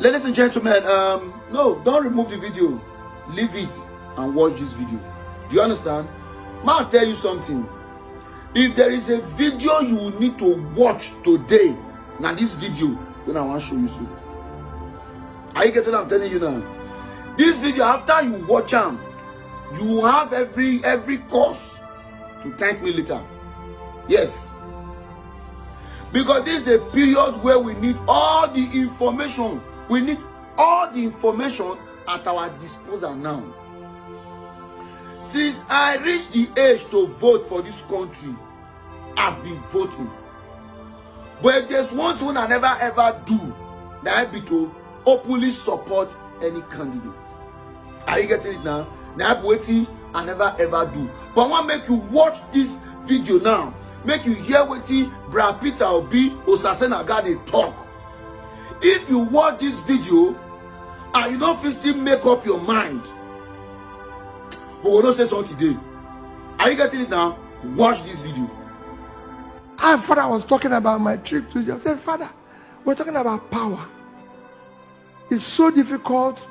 Ladies and gentlemen, no, don't remove the video. Leave it and watch this video. Do you understand? Man, I'll tell you something. If there is a video you will need to watch today, now this video, when I want to show you so. Are you getting what I'm telling you now? This video, after you watch them, you have every cause to thank me later. Yes. Because this is a period where we need all the information. We need all the information at our disposal now. Since I reached the age to vote for this country, I've been voting. But if there's one thing I never ever do, that I be to openly support any candidate. Are you getting it now? Now I'm waiting, I never ever do. But I want to make you watch this video now. Make you hear what Brad Peter Obi Osasena God they talk. If you watch this video and you don't feel still make up your mind, but we'll not say something today. Are you getting it now? Watch this video. Father was talking about my trip to Egypt. I said, Father, we're talking about power. It's so difficult.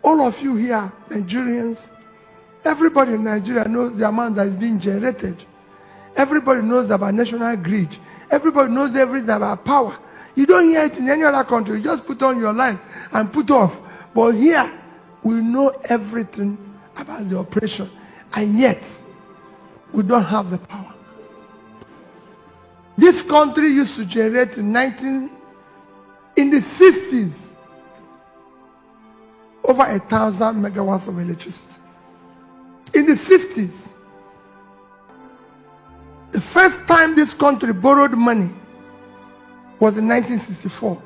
All of you here, Nigerians, everybody in Nigeria knows the amount that is being generated. Everybody knows about national grid. Everybody knows everything about power. You don't hear it in any other country. You just put on your light and put off. But here, we know everything about the operation. And yet, we don't have the power. This country used to generate in the 60s, over 1,000 megawatts of electricity. In the 50s, the first time this country borrowed money was in 1964.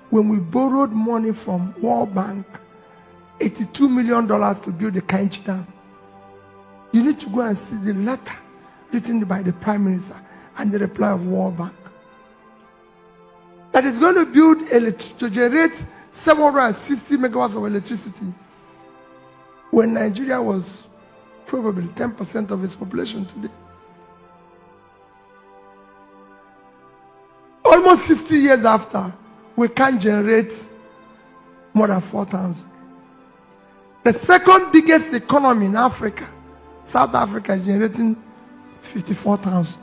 When we borrowed money from World Bank, $82 million to build the Kainji Dam. You need to go and see the letter written by the Prime Minister and the reply of World Bank. That is going to build to generate 760 megawatts of electricity when Nigeria was probably 10% of its population today. Almost 60 years after, we can't generate more than 4,000. The second biggest economy in Africa, South Africa, is generating 54,000.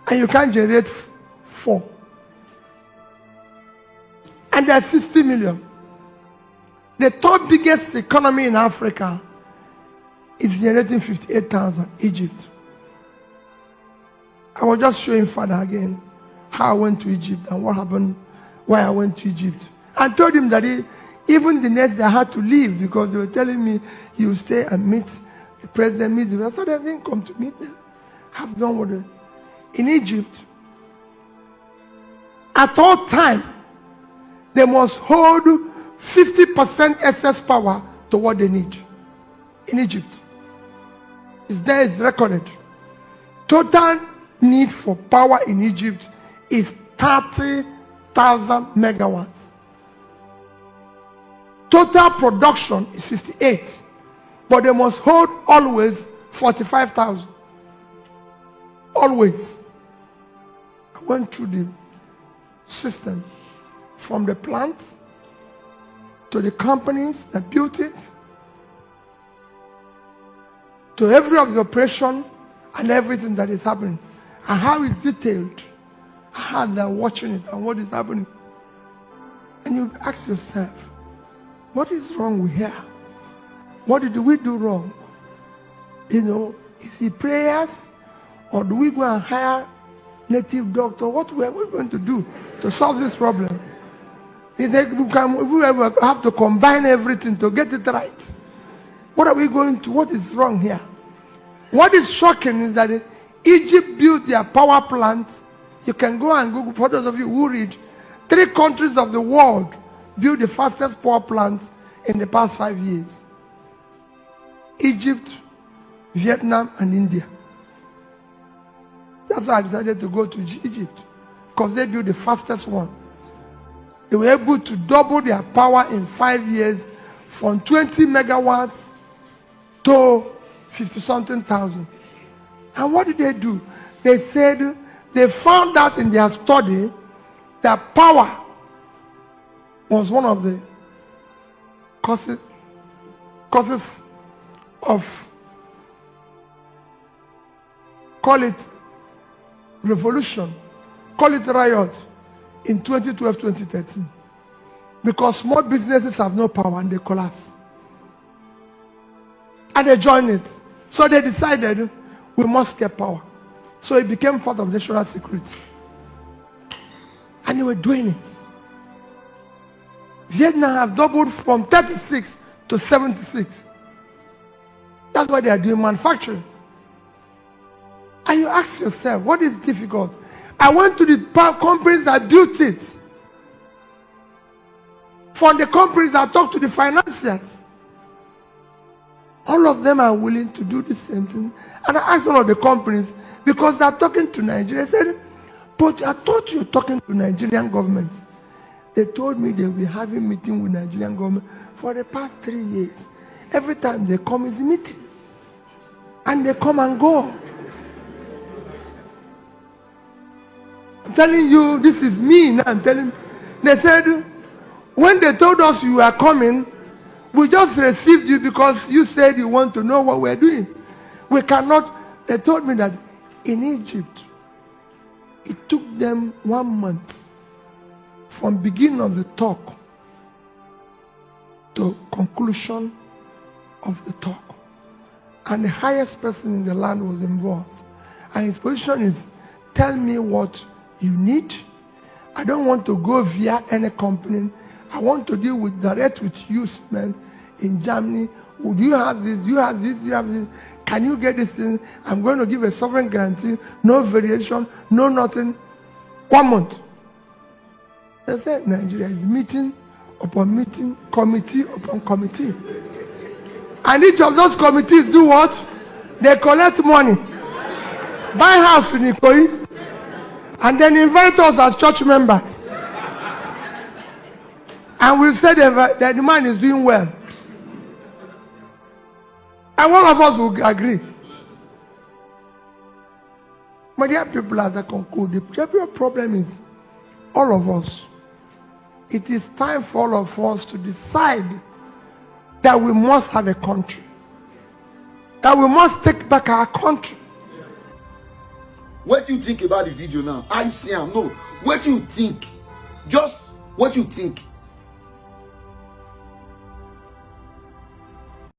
And you can't generate 4. And there's 60 million. The third biggest economy in Africa is generating 58,000, Egypt. I was just showing Father again how I went to Egypt and what happened, why I went to Egypt. I told him that even the next day I had to leave because they were telling me you stay and meet the president. I said I didn't come to meet them. Have done with it. In Egypt, at all time, they must hold 50% excess power to what they need. In Egypt, it's recorded. Total need for power in Egypt is 30,000 megawatts. Total production is 58, but they must hold always 45,000. Always. I went through the system from the plant to the companies that built it to every of the operation and everything that is happening and how it's detailed, how they're watching it and what is happening. And you ask yourself, what is wrong with here? What did we do wrong? You know, is it prayers? Or do we go and hire native doctor? What are we going to do to solve this problem? We have to combine everything to get it right. What are we going to? What is wrong here? What is shocking is that Egypt built their power plants. You can go and Google, for those of you who read, 3 countries of the world built the fastest power plant in the past 5 years. Egypt, Vietnam, and India. That's why I decided to go to Egypt, because they built the fastest one. They were able to double their power in 5 years from 20 megawatts to 50-something thousand. And what did they do? They said they found out in their study that power was one of the causes of, call it revolution, call it riot in 2012-2013. Because small businesses have no power and they collapse. And they joined it. So they decided we must get power. So it became part of national security. And they were doing it. Vietnam have doubled from 36 to 76. That's why they are doing manufacturing. And you ask yourself, what is difficult? I went to the companies that built it. From the companies that talk to the financiers. All of them are willing to do the same thing. And I asked all of the companies, because they're talking to Nigeria. I said, but I thought you were talking to Nigerian government. They told me they will be having meeting with Nigerian government for the past 3 years. Every time they come is a meeting. And they come and go. I'm telling you, this is me now. I'm telling you. They said, when they told us you were coming, we just received you because you said you want to know what we're doing. We cannot. They told me that in Egypt, it took them 1 month from beginning of the talk to conclusion of the talk. And the highest person in the land was involved. And his position is, tell me what you need. I don't want to go via any company. I want to deal with direct with you, man, in Germany. Would you have this? You have this? You have this? Can you get this thing? I'm going to give a sovereign guarantee, no variation, no nothing. 1 month. They said Nigeria is meeting upon meeting, committee upon committee. And each of those committees do what? They collect money, buy house in Ikoyi, and then invite us as church members. And we've said that the man is doing well. And one of us will agree. My dear people, as I conclude, the real problem is all of us. It is time for all of us to decide that we must have a country. That we must take back our country. What do you think about the video now? Are you seeing? No. What do you think? Just what you think.